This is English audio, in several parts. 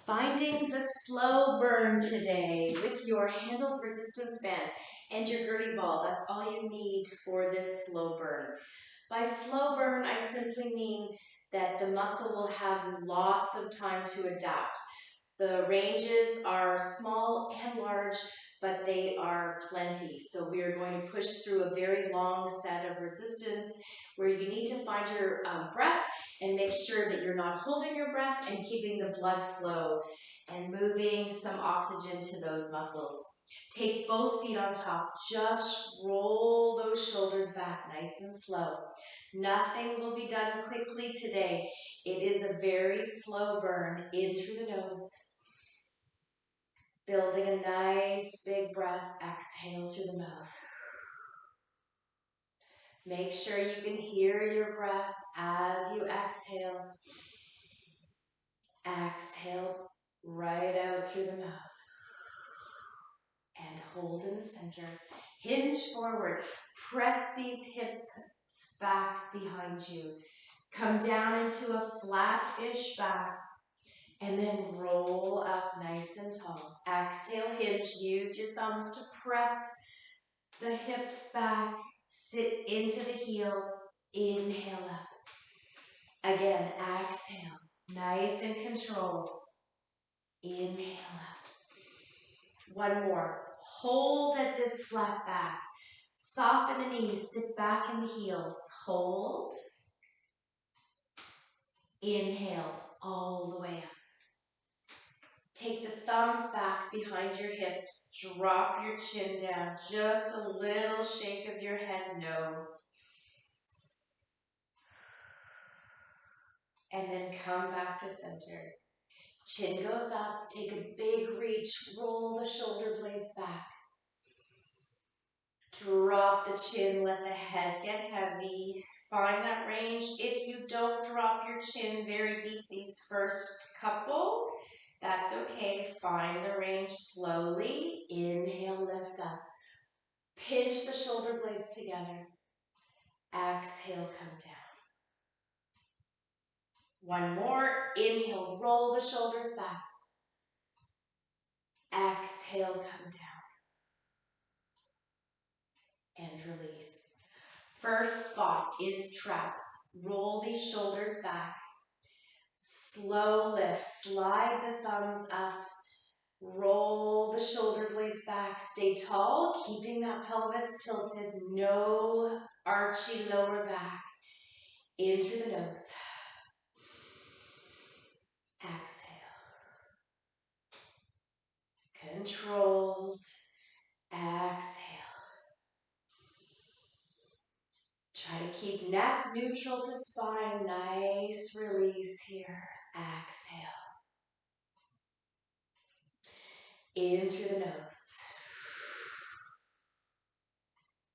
Finding the slow burn today with your handled resistance band and your Gertie ball. That's all you need for this slow burn. By slow burn, I simply mean that the muscle will have lots of time to adapt. The ranges are small and large, but they are plenty. So we are going to push through a very long set of resistance where you need to find your breath and make sure that you're not holding your breath and keeping the blood flow and moving some oxygen to those muscles. Take both feet on top. Just roll those shoulders back nice and slow. Nothing will be done quickly today. It is a very slow burn in through the nose. Building a nice big breath. Exhale through the mouth. Make sure you can hear your breath as you exhale. Exhale right out through the mouth. And hold in the center. Hinge forward. Press these hips back behind you. Come down into a flat-ish back. And then roll up nice and tall. Exhale, hinge. Use your thumbs to press the hips back. Sit into the heel. Inhale up. Again, exhale. Nice and controlled. Inhale up. One more. Hold at this flat back. Soften the knees. Sit back in the heels. Hold. Inhale all the way up. Take the thumbs back behind your hips. Drop your chin down. Just a little shake of your head, no. And then come back to center. Chin goes up. Take a big reach. Roll the shoulder blades back. Drop the chin. Let the head get heavy. Find that range. If you don't drop your chin very deep these first couple, that's okay. Find the range slowly. Inhale, lift up. Pinch the shoulder blades together. Exhale, come down. One more. Inhale, roll the shoulders back. Exhale, come down. And release. First spot is traps. Roll these shoulders back. Slow lift. Slide the thumbs up. Roll the shoulder blades back. Stay tall, keeping that pelvis tilted. No archy lower back. In through the nose. Exhale. Controlled. Exhale. Try to keep neck neutral to spine. Nice release here. Exhale. In through the nose.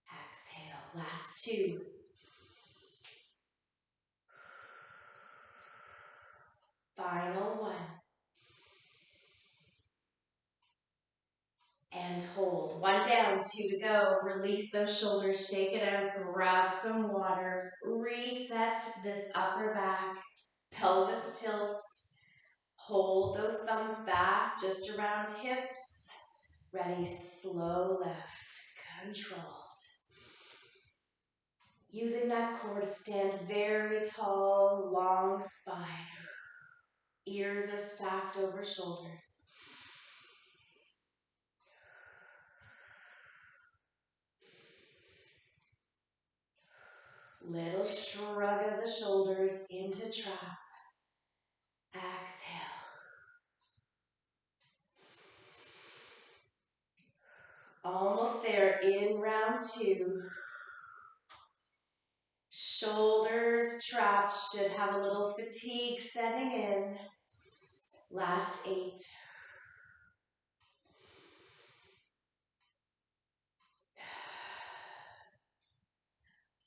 Exhale. Last two. Final one. And hold. One down, two to go. Release those shoulders, shake it out, grab some water. Reset this upper back. Pelvis tilts. Hold those thumbs back, just around hips. Ready, slow lift. Controlled. Using that core to stand very tall, long spine. Ears are stacked over shoulders. Little shrug of the shoulders into trap. Exhale. Almost there in round two. Shoulders trapped, should have a little fatigue setting in. Last 8.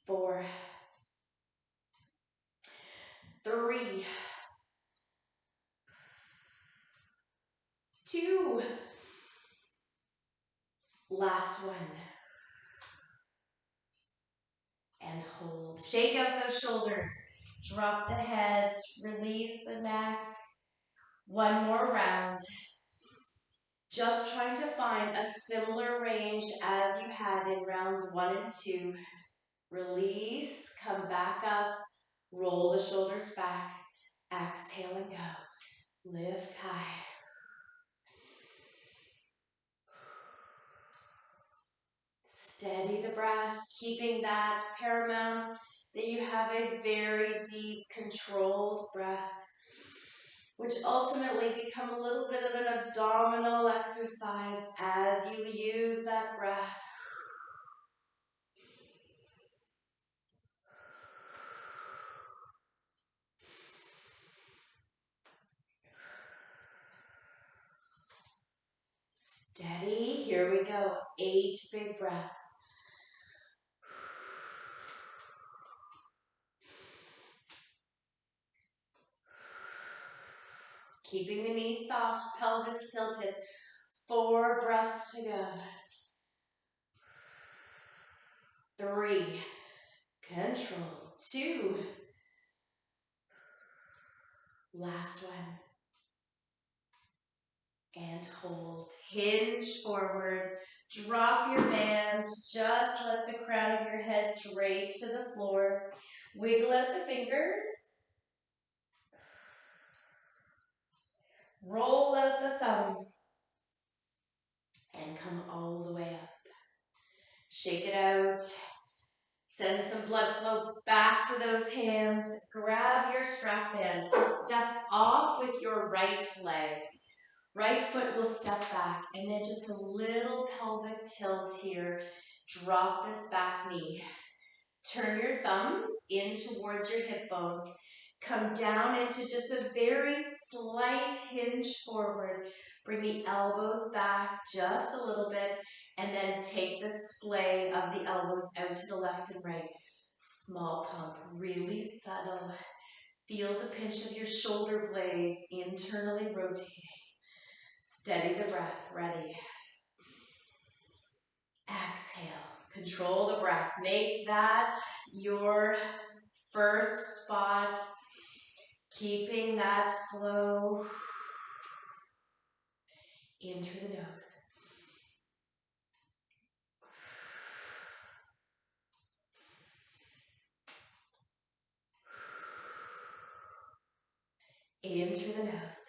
4. 3. 2. Last one. And hold. Shake out those shoulders. Drop the head. Release the neck. One more round. Just trying to find a similar range as you had in rounds 1 and 2. Release, come back up, roll the shoulders back, exhale and go. Lift high. Steady the breath, keeping that paramount, that you have a very deep, controlled breath, which ultimately become a little bit of an abdominal exercise as you use that breath. Steady, here we go, 8 big breaths. Keeping the knees soft, pelvis tilted. 4 breaths to go. 3, control. 2, last one. And hold. Hinge forward. Drop your bands. Just let the crown of your head drape to the floor. Wiggle out the fingers. Roll out the thumbs. And come all the way up. Shake it out. Send some blood flow back to those hands. Grab your strap band. Step off with your right leg. Right foot will step back, and then just a little pelvic tilt here. Drop this back knee. Turn your thumbs in towards your hip bones. Come down into just a very slight hinge forward. Bring the elbows back just a little bit, and then take the splay of the elbows out to the left and right. Small pump, really subtle. Feel the pinch of your shoulder blades internally rotating. Steady the breath, ready. Exhale, control the breath. Make that your first spot, keeping that flow in through the nose. In through the nose.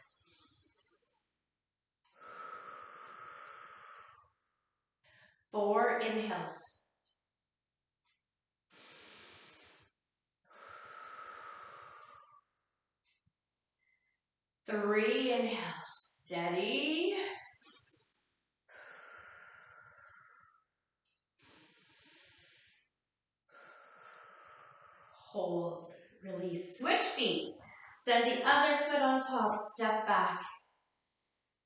Four inhales. Three inhales. Steady. Hold. Release. Switch feet. Send the other foot on top. Step back.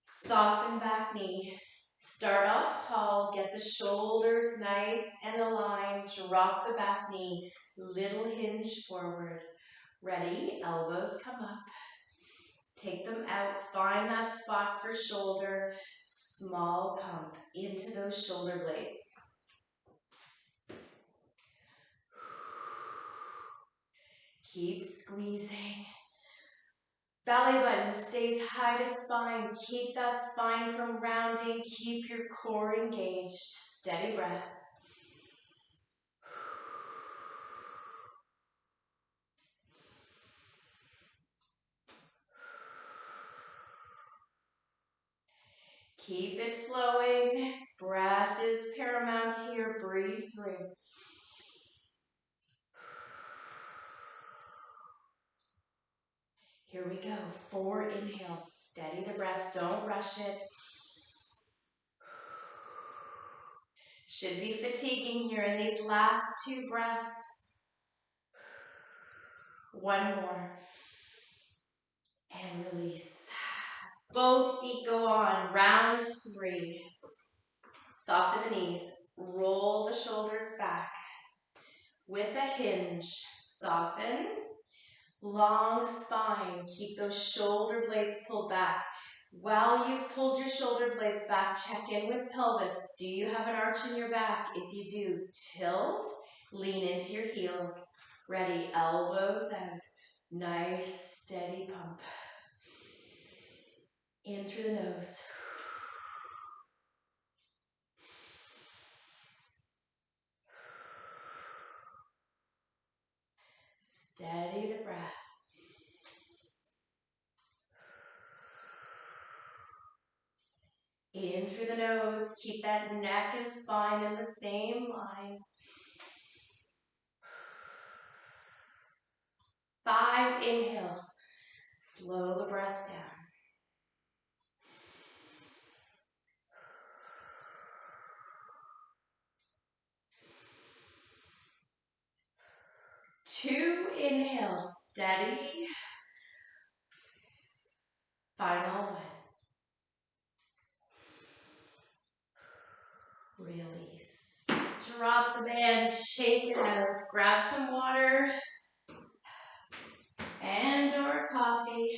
Soften back knee. Start off tall. Get the shoulders nice and aligned. Drop the back knee. Little hinge forward. Ready? Elbows come up. Take them out. Find that spot for shoulder. Small pump into those shoulder blades. Keep squeezing. Belly button stays high to spine. Keep that spine from rounding. Keep your core engaged. Steady breath. Keep it flowing. Breath is paramount here. Breathe through. Here we go. 4 inhales. Steady the breath. Don't rush it. Should be fatiguing here in these last 2 breaths. One more. And release. Both feet go on. Round 3. Soften the knees. Roll the shoulders back. With a hinge. Soften. Long spine. Keep those shoulder blades pulled back. While you've pulled your shoulder blades back, check in with pelvis. Do you have an arch in your back? If you do, tilt. Lean into your heels. Ready, elbows out. Nice, steady pump. In through the nose. Steady the breath. In through the nose. Keep that neck and spine in the same line. 5 inhales. Slow the breath down. 2 inhales. Steady. Final 1. Release. Drop the band, shake it out. Grab some water and or coffee.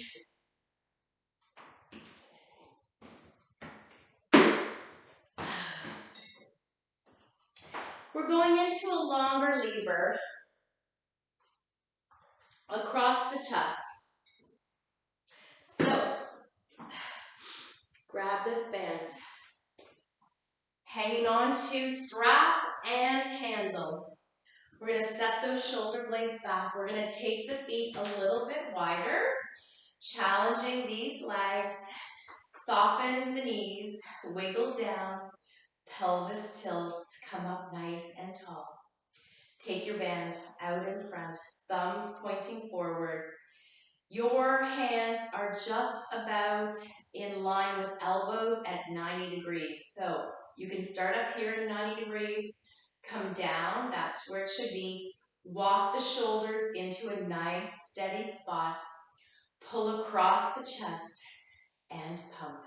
We're going into a longer lever across the chest. So, grab this band. Hanging on to strap and handle. We're going to set those shoulder blades back. We're going to take the feet a little bit wider, challenging these legs. Soften the knees, wiggle down, pelvis tilts, come up nice and tall. Take your band out in front, thumbs pointing forward. Your hands are just about in line with elbows at 90 degrees. So you can start up here at 90 degrees, come down, that's where it should be. Walk the shoulders into a nice steady spot. Pull across the chest and pump.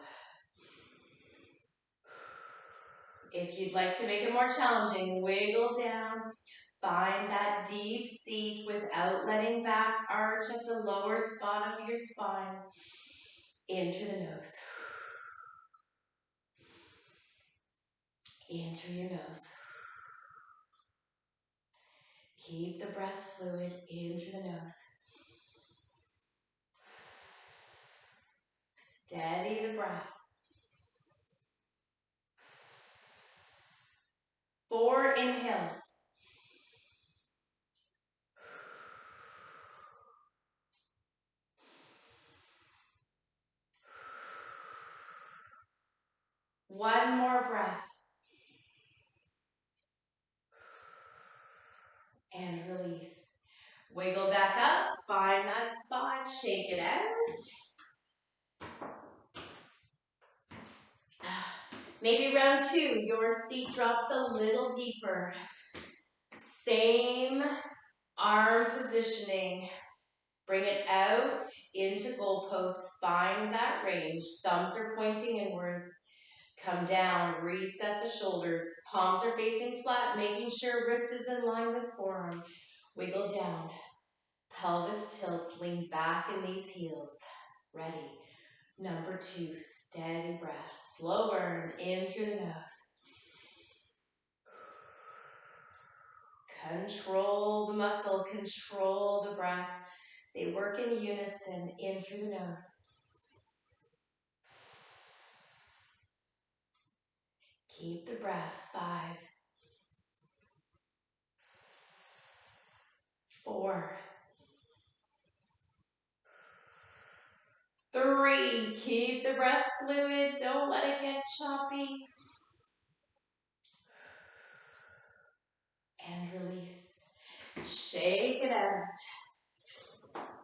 If you'd like to make it more challenging, wiggle down. Find that deep seat without letting back arch at the lower spot of your spine. In through the nose. In through your nose. Keep the breath fluid in through the nose. Steady the breath. 4 inhales. One more breath. And release. Wiggle back up. Find that spot. Shake it out. Maybe round 2, your seat drops a little deeper. Same arm positioning. Bring it out into goalposts. Find that range. Thumbs are pointing inwards. Come down, reset the shoulders. Palms are facing flat, making sure wrist is in line with forearm. Wiggle down. Pelvis tilts, lean back in these heels. Ready. Number 2, steady breath. Slow burn in through the nose. Control the muscle, control the breath. They work in unison in through the nose. Keep the breath. 5, 4, 3. Keep the breath fluid. Don't let it get choppy. And release. Shake it out.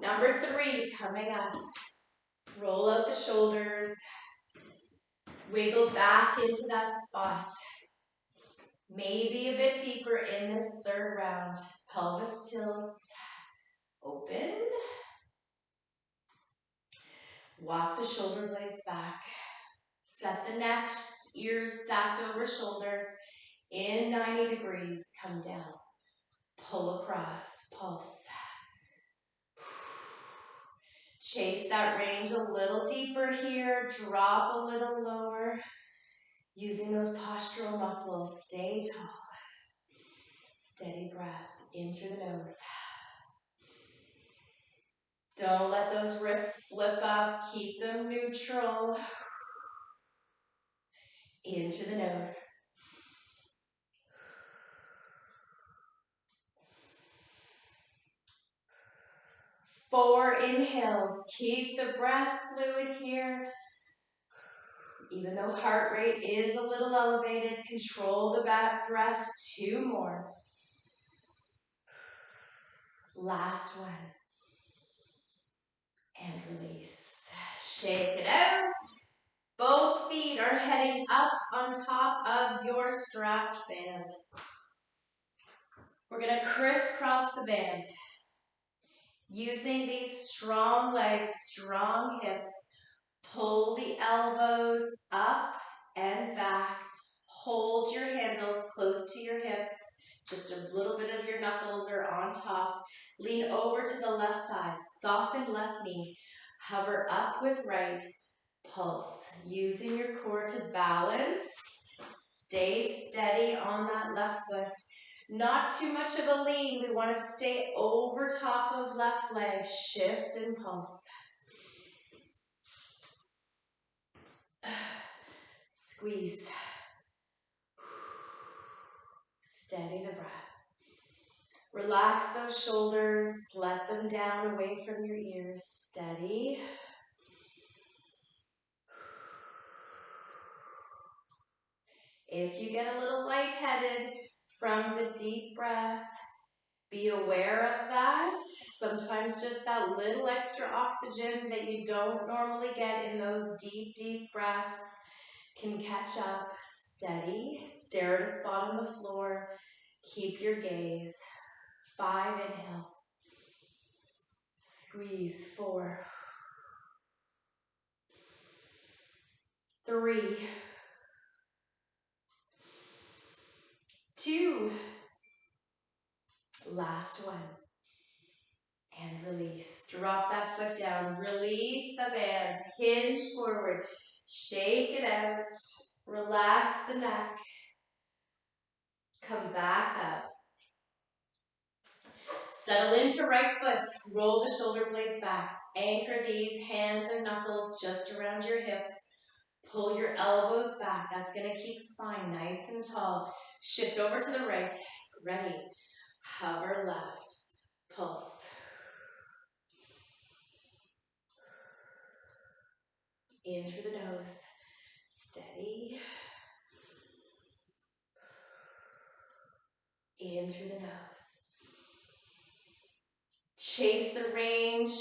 Number 3, coming up. Roll out the shoulders. Wiggle back into that spot. Maybe a bit deeper in this 3rd round. Pelvis tilts. Open. Walk the shoulder blades back. Set the neck, ears stacked over shoulders. In 90 degrees, come down. Pull across, pulse. Chase that range a little deeper here. Drop a little lower. Using those postural muscles, stay tall. Steady breath in through the nose. Don't let those wrists flip up. Keep them neutral. In through the nose. 4 inhales. Keep the breath fluid here. Even though heart rate is a little elevated, control the back breath. 2 more. Last one. And release. Shake it out. Both feet are heading up on top of your strapped band. We're going to crisscross the band. Using these strong legs, strong hips, pull the elbows up and back. Hold your handles close to your hips. Just a little bit of your knuckles are on top. Lean over to the left side. Soften left knee. Hover up with right. Pulse. Using your core to balance. Stay steady on that left foot. Not too much of a lean. We want to stay over top of left leg. Shift and pulse. Squeeze. Steady the breath. Relax those shoulders. Let them down away from your ears. Steady. If you get a little lightheaded from the deep breath, be aware of that. Sometimes just that little extra oxygen that you don't normally get in those deep, deep breaths can catch up. Steady. Stare at a spot on the floor. Keep your gaze. 5 inhales. Squeeze. 4. 3. 2. Last one. And release. Drop that foot down. Release the band. Hinge forward. Shake it out. Relax the neck. Come back up. Settle into right foot. Roll the shoulder blades back. Anchor these hands and knuckles just around your hips. Pull your elbows back. That's going to keep spine nice and tall. Shift over to the right. Ready. Hover left. Pulse. In through the nose. Steady. In through the nose. Chase the range.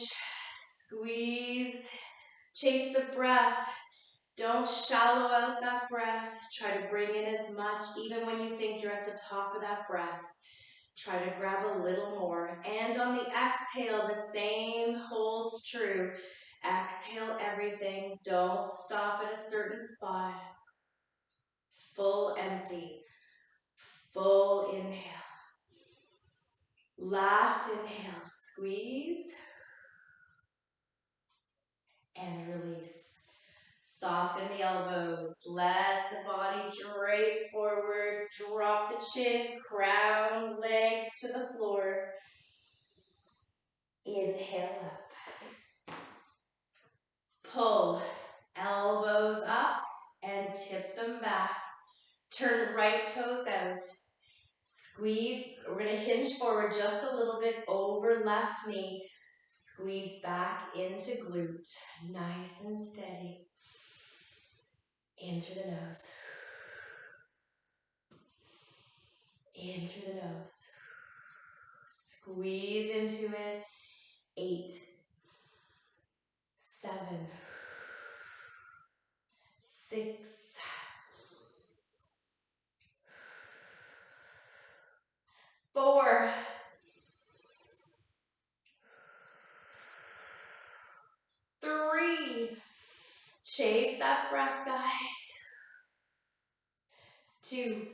Squeeze. Chase the breath. Don't shallow out that breath. Try to bring in as much, even when you think you're at the top of that breath. Try to grab a little more. And on the exhale, the same holds true. Exhale everything. Don't stop at a certain spot. Full empty. Full inhale. Last inhale. Squeeze. And release. Soften the elbows. Let the body drape forward. Drop the chin. Crown legs to the floor. Inhale up. Pull. Elbows up and tip them back. Turn right toes out. Squeeze. We're going to hinge forward just a little bit over left knee. Squeeze back into glute. Nice and steady. In through the nose. In through the nose. Squeeze into it. 8, 7, 6, 4, 3. Chase that breath, guys. 2.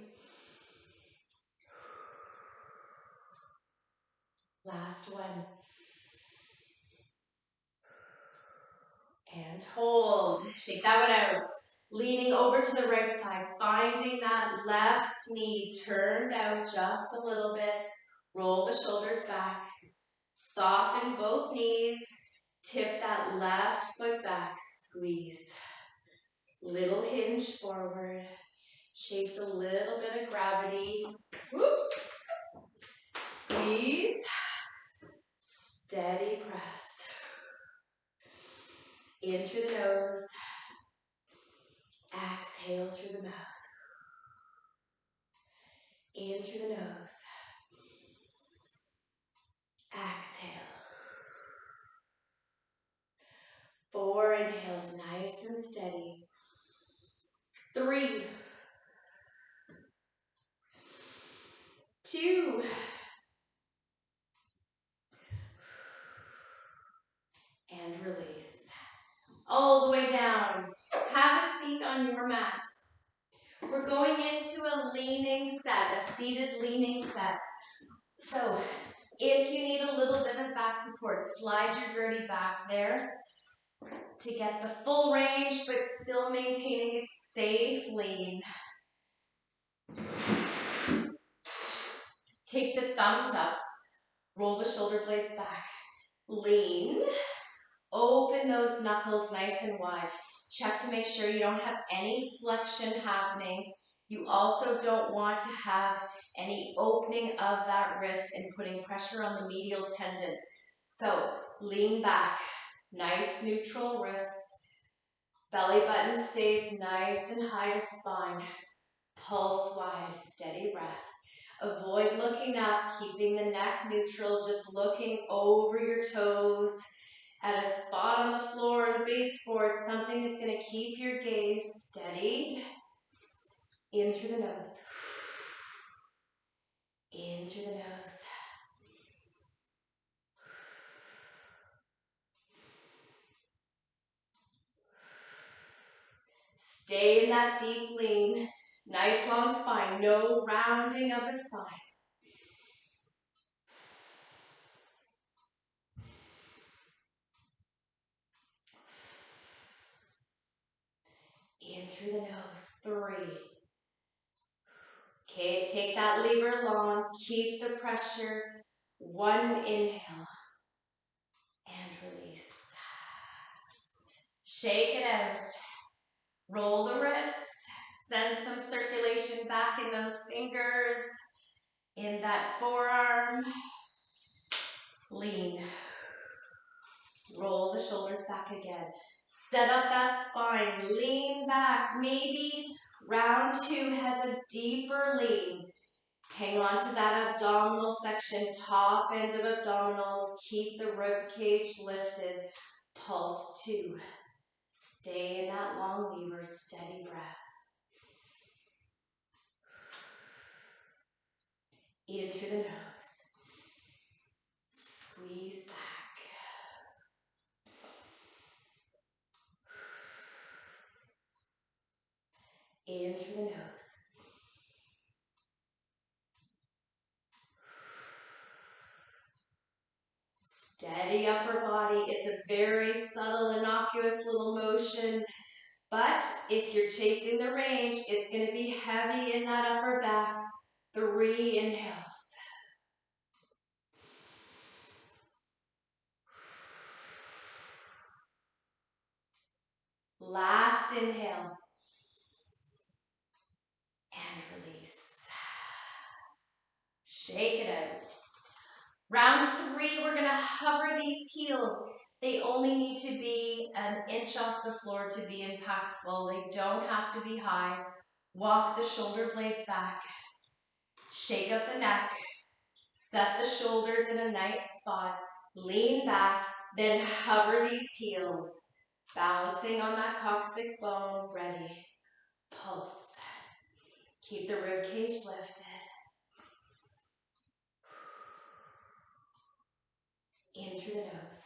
Last one. And hold. Shake that one out. Leaning over to the right side. Finding that left knee turned out just a little bit. Roll the shoulders back. Soften both knees. Tip that left foot back, squeeze. Little hinge forward. Chase a little bit of gravity. Whoops. Squeeze. Steady press. In through the nose. Exhale through the mouth. In through the nose. Exhale. 4 inhales, nice and steady. 3, 2, and release. All the way down. Have a seat on your mat. We're going into a leaning set, a seated leaning set. So if you need a little bit of back support, slide your Gertie back there to get the full range, but still maintaining a safe lean. Take the thumbs up, roll the shoulder blades back, lean, open those knuckles nice and wide. Check to make sure you don't have any flexion happening. You also don't want to have any opening of that wrist and putting pressure on the medial tendon. So lean back, nice neutral wrists. Belly button stays nice and high to spine. Pulse wide, steady breath. Avoid looking up, keeping the neck neutral, just looking over your toes at a spot on the floor or the baseboard, something that's going to keep your gaze steadied. In through the nose. In through the nose. Stay in that deep lean. Nice long spine, no rounding of the spine. In through the nose, 3. Okay, take that lever long, keep the pressure. 1 inhale and release. Shake it out. Roll the wrists, send some circulation back in those fingers, in that forearm. Lean. Roll the shoulders back again. Set up that spine, lean back. Maybe round 2 has a deeper lean. Hang on to that abdominal section, top end of abdominals. Keep the rib cage lifted. Pulse 2. Stay in that long lever, steady breath. In through the nose. Squeeze back. In through the nose. Steady upper body. It's a very subtle, innocuous little motion. But if you're chasing the range, it's going to be heavy in that upper back. 3 inhales. Last inhale. And release. Shake it out. Round 3, we're going to hover these heels. They only need to be an inch off the floor to be impactful. They don't have to be high. Walk the shoulder blades back. Shake out the neck. Set the shoulders in a nice spot. Lean back, then hover these heels. Balancing on that coccyx bone. Ready. Pulse. Keep the rib cage lifted. In through the nose.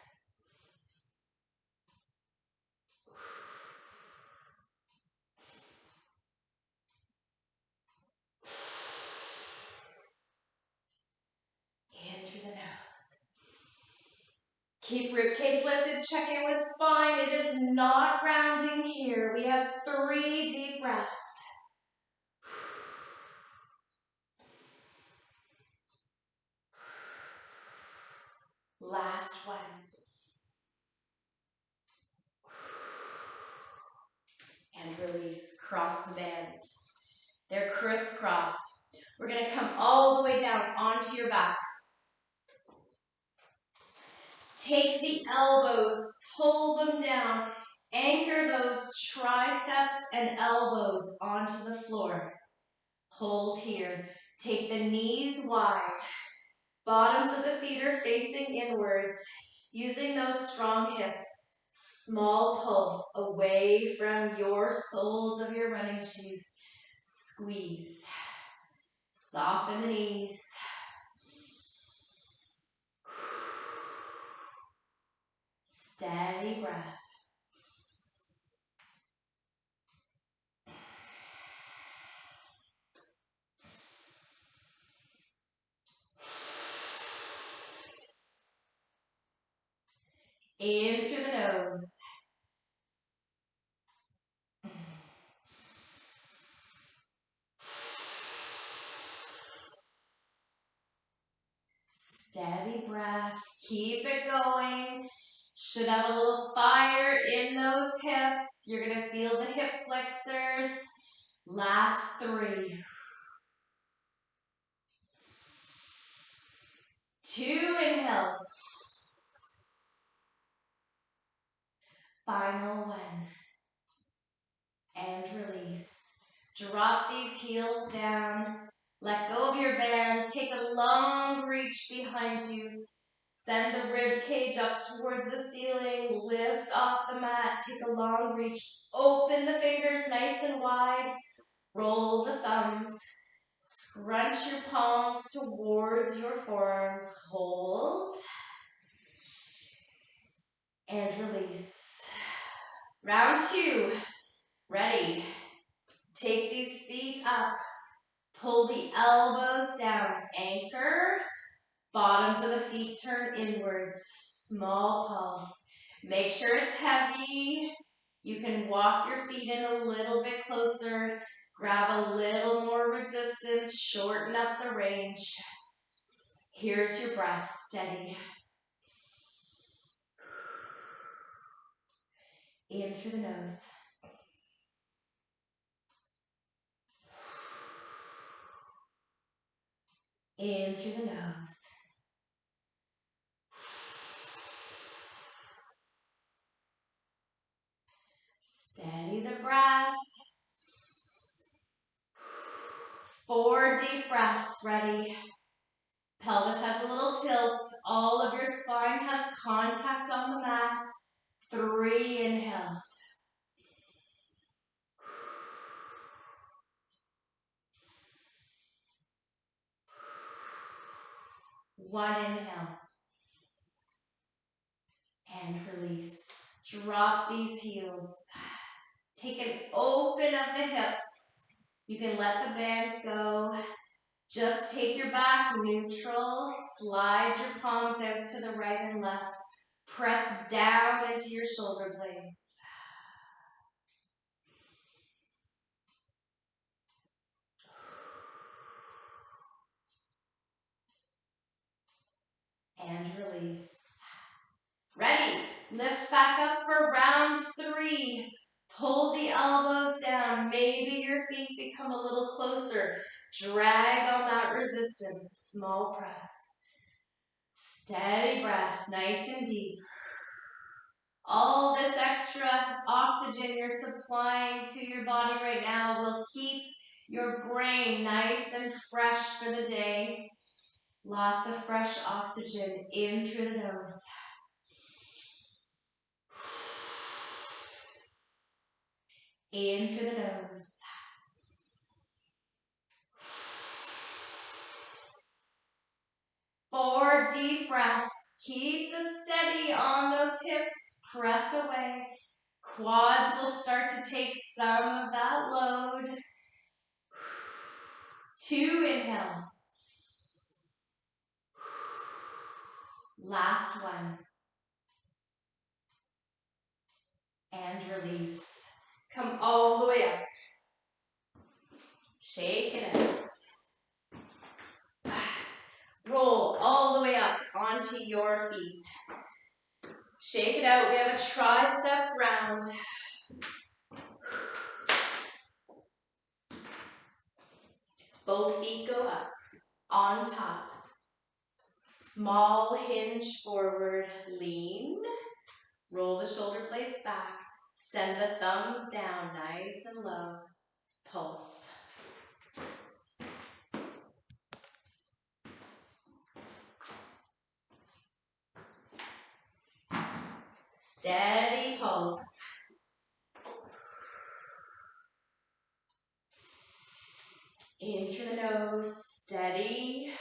In through the nose. Keep rib cage lifted. Check in with spine. It is not rounding here. We have 3 deep breaths. Last one. and release. Cross the bands. They're crisscrossed. We're going to come all the way down onto your back. Take the elbows, pull them down, anchor those triceps and elbows onto the floor. Hold here. Take the knees wide. Bottoms of the feet are facing inwards. Using those strong hips. Small pulse away from your soles of your running shoes. Squeeze. Soften the knees. Steady breath. In through the nose. Steady breath. Keep it going. Should have a little fire in those hips. You're going to feel the hip flexors. Last 3. 2 inhales. Final 1. And release. Drop these heels down. Let go of your band. Take a long reach behind you. Send the rib cage up towards the ceiling. Lift off the mat. Take a long reach. Open the fingers nice and wide. Roll the thumbs. Scrunch your palms towards your forearms. Hold. And release. Round 2. Ready. Take these feet up. Pull the elbows down. Anchor. Bottoms of the feet turn inwards. Small pulse. Make sure it's heavy. You can walk your feet in a little bit closer. Grab a little more resistance. Shorten up the range. Here's your breath. Steady. In through the nose. In through the nose. Steady the breath. 4 deep breaths. Ready. Pelvis has a little tilt. All of your spine has contact on the mat. 3 inhales. 1 inhale. And release. Drop these heels. Take an open of the hips. You can let the band go. Just take your back neutral. Slide your palms out to the right and left. Press down into your shoulder blades. And release. Ready. Lift back up for round 3. Pull the elbows down. Maybe your feet become a little closer. Drag on that resistance. Small press. Steady breath. Nice and deep. All this extra oxygen you're supplying to your body right now will keep your brain nice and fresh for the day. Lots of fresh oxygen in through the nose. In through the nose. Four deep breaths. Keep the steady on those hips. Press away. Quads will start to take some of that load. 2 inhales. Last one. And release. Come all the way up. Shake it out. Roll all the way up onto your feet. Shake it out. We have a tricep round. Both feet go up, on top. Small hinge forward, lean. Roll the shoulder blades back. Send the thumbs down, nice and low. Pulse. Steady pulse. In through the nose, steady.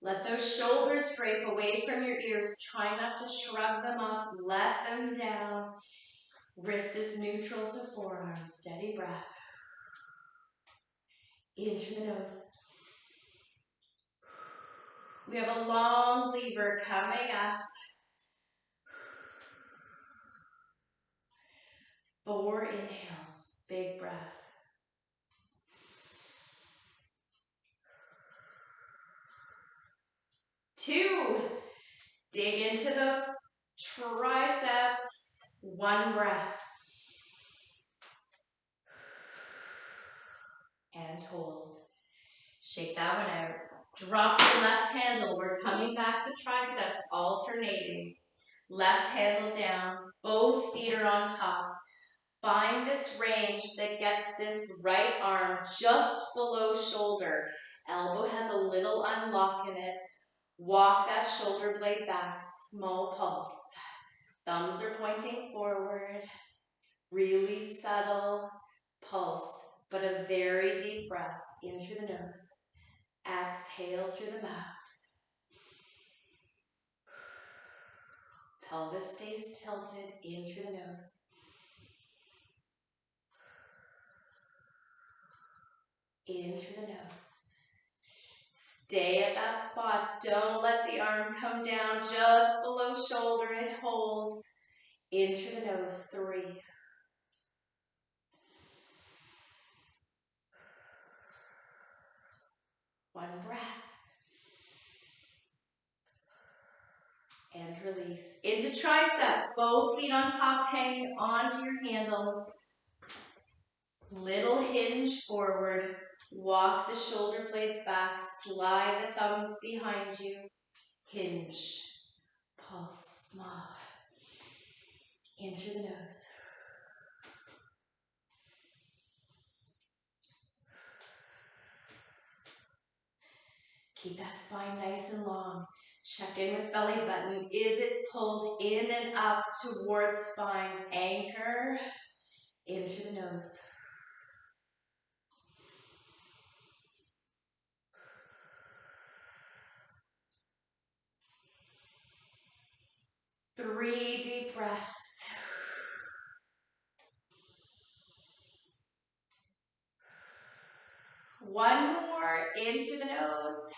Let those shoulders drape away from your ears. Try not to shrug them up. Let them down. Wrist is neutral to forearm. Steady breath. In through the nose. We have a long lever coming up. 4 inhales. Big breath. 2. Dig into those triceps. 1 breath. And hold. Shake that one out. Drop the left handle. We're coming back to triceps, alternating. Left handle down. Both feet are on top. Find this range that gets this right arm just below shoulder. Elbow has a little unlock in it. Walk that shoulder blade back. Small pulse. Thumbs are pointing forward. Really subtle pulse, but a very deep breath in through the nose. Exhale through the mouth. Pelvis stays tilted in through the nose. In through the nose. Stay at that spot. Don't let the arm come down just below shoulder. It holds. In through the nose. 3. 1 breath. And release. Into tricep. Both feet on top, hanging onto your handles. Little hinge forward. Walk the shoulder blades back. Slide the thumbs behind you. Hinge. Pulse. Small. In through the nose. Keep that spine nice and long. Check in with belly button. Is it pulled in and up towards spine? Anchor in through the nose. Three deep breaths. One more in through the nose.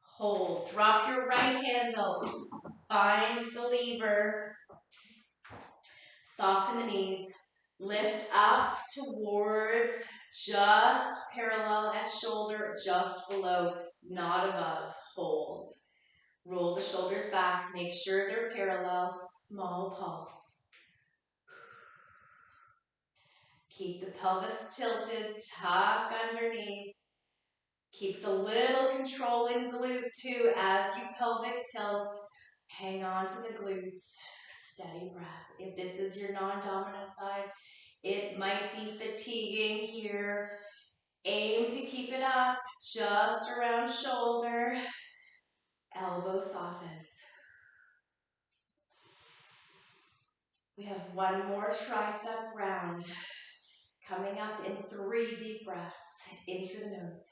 Hold. Drop your right handle. Find the lever. Soften the knees. Lift up towards just parallel at shoulder, just below, not above. Hold. Roll the shoulders back. Make sure they're parallel. Small pulse. Keep the pelvis tilted. Tuck underneath. Keeps a little controlling glute too as you pelvic tilt. Hang on to the glutes. Steady breath. If this is your non-dominant side, it might be fatiguing here. Aim to keep it up just around shoulder. Elbow softens. We have one more tricep round. Coming up in 3 deep breaths. In through the nose.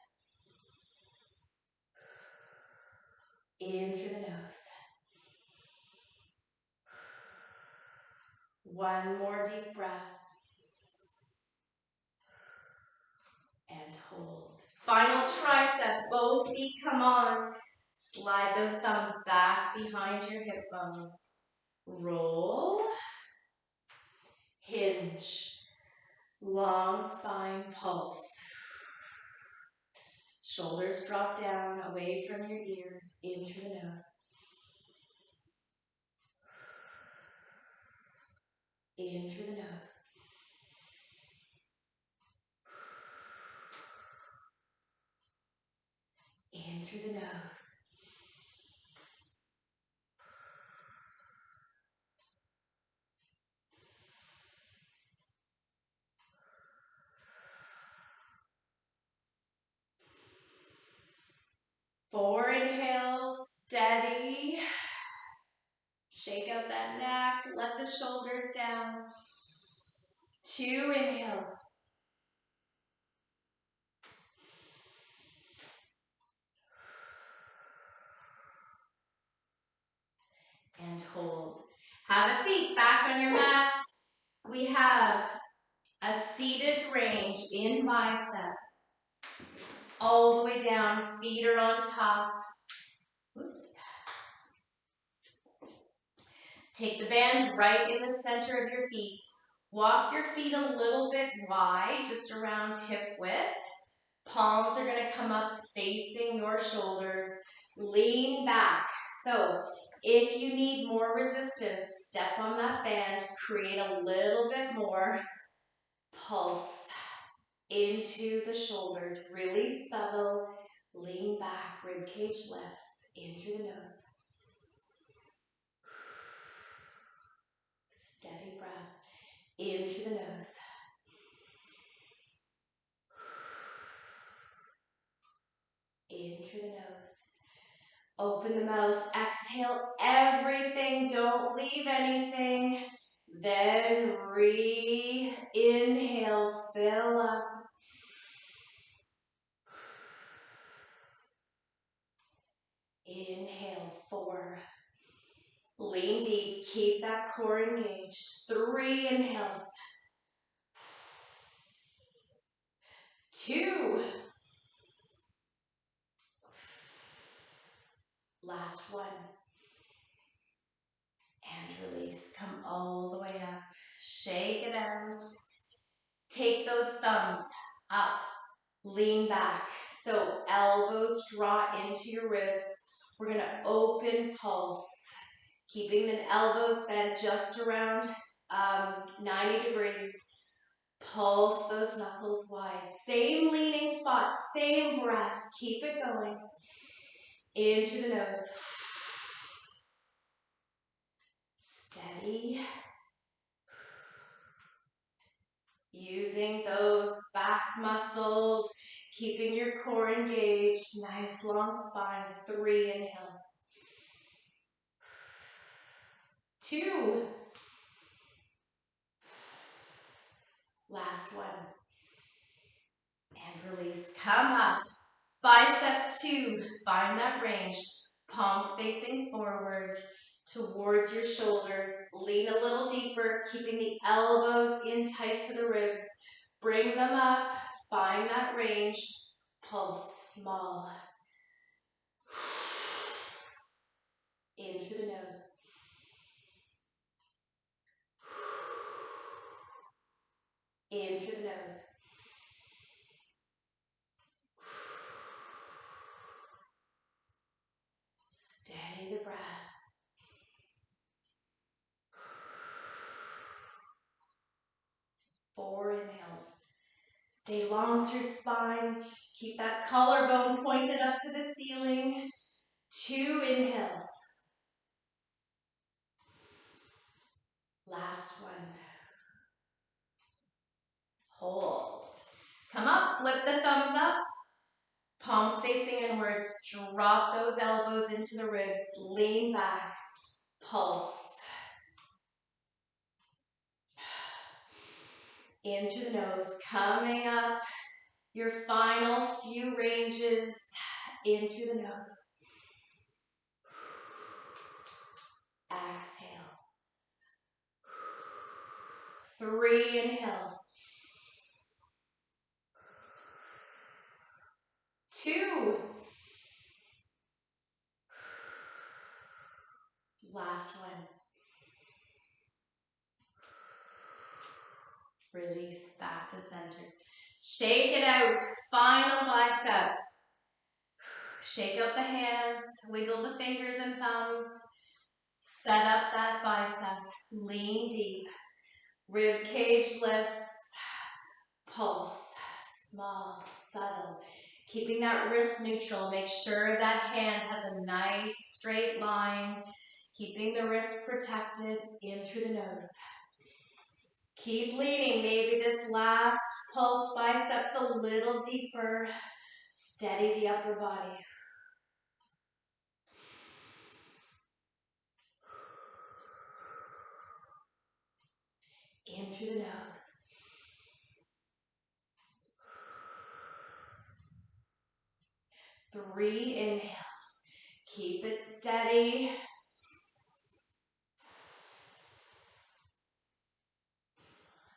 In through the nose. One more deep breath. And hold. Final tricep. Both feet come on. Slide those thumbs back behind your hip bone. Roll. Hinge. Long spine pulse. Shoulders drop down away from your ears. In through the nose. In through the nose. In through the nose. Four inhales, steady. Shake out that neck, let the shoulders down. Two inhales. And hold. Have a seat back on your mat. We have a seated range in bicep. All the way down, feet are on top. Oops. Take the bands right in the center of your feet. Walk your feet a little bit wide, just around hip width. Palms are going to come up facing your shoulders. Lean back. So if you need more resistance, step on that band, create a little bit more pulse into the shoulders. Really subtle. Lean back, ribcage lifts in through the nose. Steady breath in through the nose. In through the nose. Open the mouth, exhale everything, don't leave anything. Then inhale, fill up. Inhale, 4. Lean deep, keep that core engaged. 3 inhales. 2. Last one. And release, come all the way up. Shake it out. Take those thumbs up. Lean back. So elbows draw into your ribs. We're going to open pulse. Keeping the elbows bent just around 90 degrees. Pulse those knuckles wide. Same leaning spot, same breath. Keep it going. In through the nose. Steady. Using those back muscles, keeping your core engaged, nice long spine. 3 inhales. 2. Last one. And release. Come up. Bicep 2. Find that range. Palms facing forward towards your shoulders. Lean a little deeper, keeping the elbows in tight to the ribs. Bring them up. Find that range. Pulse small. In through the nose. In through the nose. Steady the breath. 4 inhales. Stay long through spine. Keep that collarbone pointed up to the ceiling. 2 inhales. Last one. Hold. Come up, flip the thumbs up. Palms facing inwards. Drop those elbows into the ribs. Lean back. Pulse. In through the nose. Coming up. Your final few ranges. In through the nose. Exhale. 3 inhales. 2. Last one. Release back to center. Shake it out. Final bicep. Shake out the hands. Wiggle the fingers and thumbs. Set up that bicep. Lean deep. Rib cage lifts, pulse, small, subtle. Keeping that wrist neutral, make sure that hand has a nice straight line. Keeping the wrist protected, in through the nose. Keep leaning, maybe this last pulse biceps a little deeper. Steady the upper body. In through the nose. Three inhales. Keep it steady.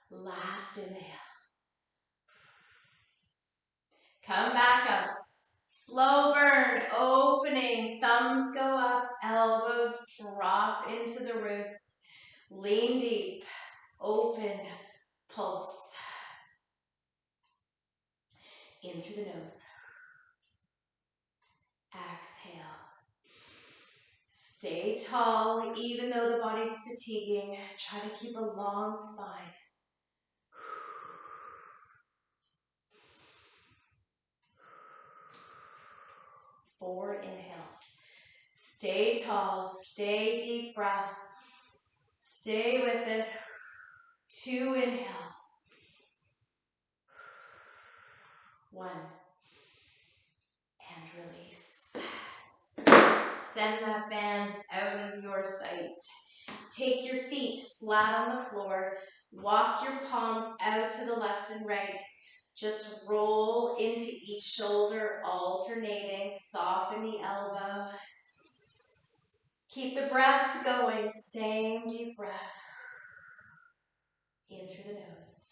Last inhale. Come back up. Slow burn, opening, thumbs go up, elbows drop into the ribs. Lean deep, open, pulse. In through the nose. Exhale. Stay tall, even though the body's fatiguing. Try to keep a long spine. 4 inhales. Stay tall, stay deep breath. Stay with it. 2 inhales. 1. And release. Send that band out of your sight. Take your feet flat on the floor. Walk your palms out to the left and right. Just roll into each shoulder, alternating. Soften the elbow. Keep the breath going. Same deep breath. In through the nose.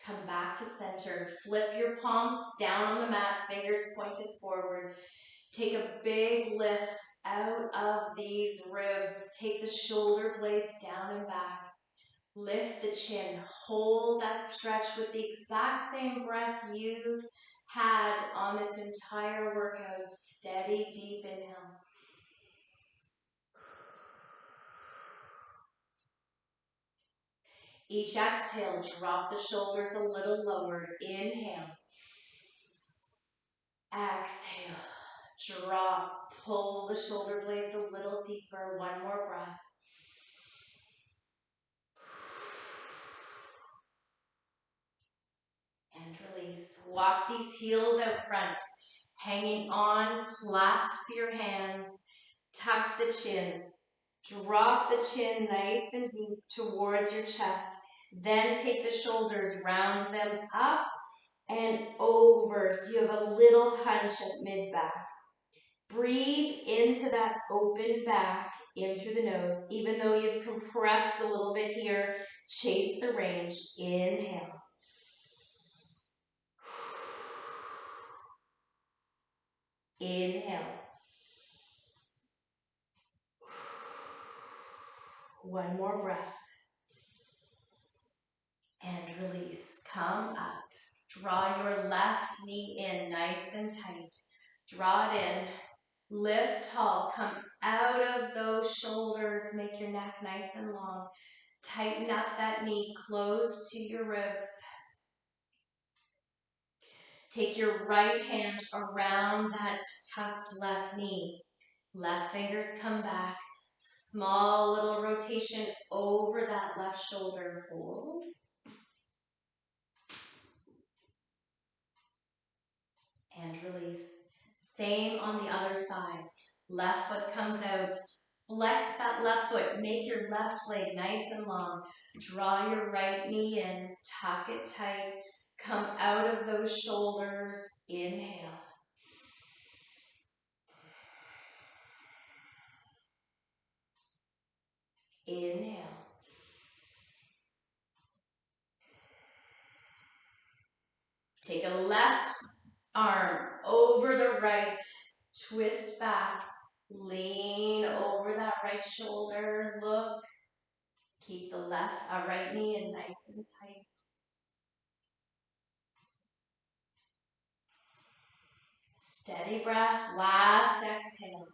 Come back to center. Flip your palms down on the mat, fingers pointed forward. Take a big lift out of these ribs. Take the shoulder blades down and back. Lift the chin. Hold that stretch with the exact same breath you've had on this entire workout. Steady, deep inhale. Each exhale, drop the shoulders a little lower. Inhale. Exhale. Drop. Pull the shoulder blades a little deeper. One more breath. And release. Walk these heels out front. Hanging on, clasp your hands. Tuck the chin. Drop the chin nice and deep towards your chest. Then take the shoulders, round them up and over. So you have a little hunch at mid-back. Breathe into that open back, in through the nose. Even though you've compressed a little bit here, chase the range. Inhale. Inhale. One more breath. And release. Come up. Draw your left knee in nice and tight. Draw it in. Lift tall. Come out of those shoulders. Make your neck nice and long. Tighten up that knee close to your ribs. Take your right hand around that tucked left knee. Left fingers come back. Small little rotation over that left shoulder. Hold. And release. Same on the other side. Left foot comes out. Flex that left foot. Make your left leg nice and long. Draw your right knee in. Tuck it tight. Come out of those shoulders. Inhale. Inhale. Take a left arm over the right. Twist back. Lean over that right shoulder. Look. Keep the right knee in nice and tight. Steady breath. Last exhale.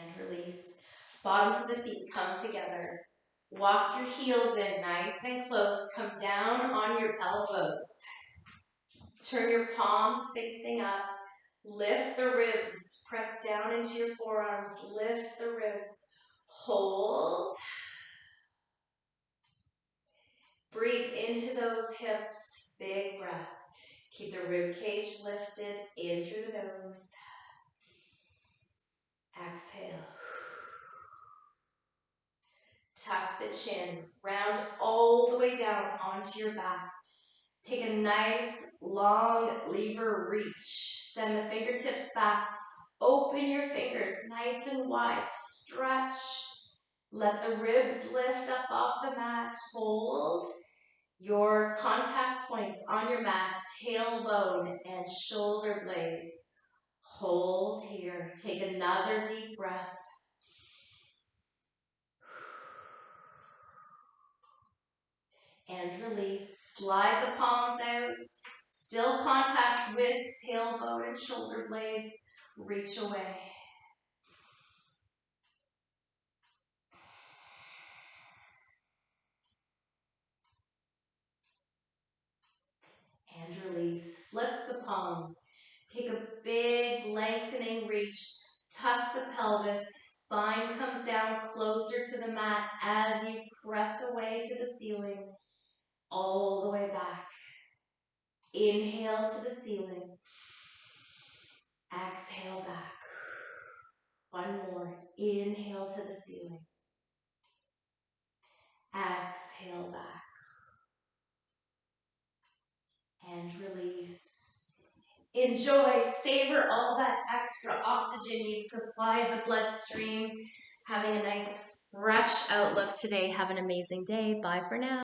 And release. Bottoms of the feet come together. Walk your heels in nice and close. Come down on your elbows. Turn your palms facing up. Lift the ribs. Press down into your forearms. Lift the ribs. Hold. Breathe into those hips. Big breath. Keep the rib cage lifted in through the nose. Exhale. Tuck the chin. Round all the way down onto your back. Take a nice long lever reach. Send the fingertips back. Open your fingers nice and wide. Stretch. Let the ribs lift up off the mat. Hold your contact points on your mat, tailbone and shoulder blades. Hold here. Take another deep breath. And release. Slide the palms out. Still contact with tailbone and shoulder blades. Reach away. And release. Flip the palms. Take a big lengthening reach. Tuck the pelvis. Spine comes down closer to the mat as you press away to the ceiling. All the way back. Inhale to the ceiling. Exhale back. One more. Inhale to the ceiling. Exhale back. And release. Enjoy, savor all that extra oxygen you supplied the bloodstream. Having a nice fresh outlook today. Have an amazing day. Bye for now.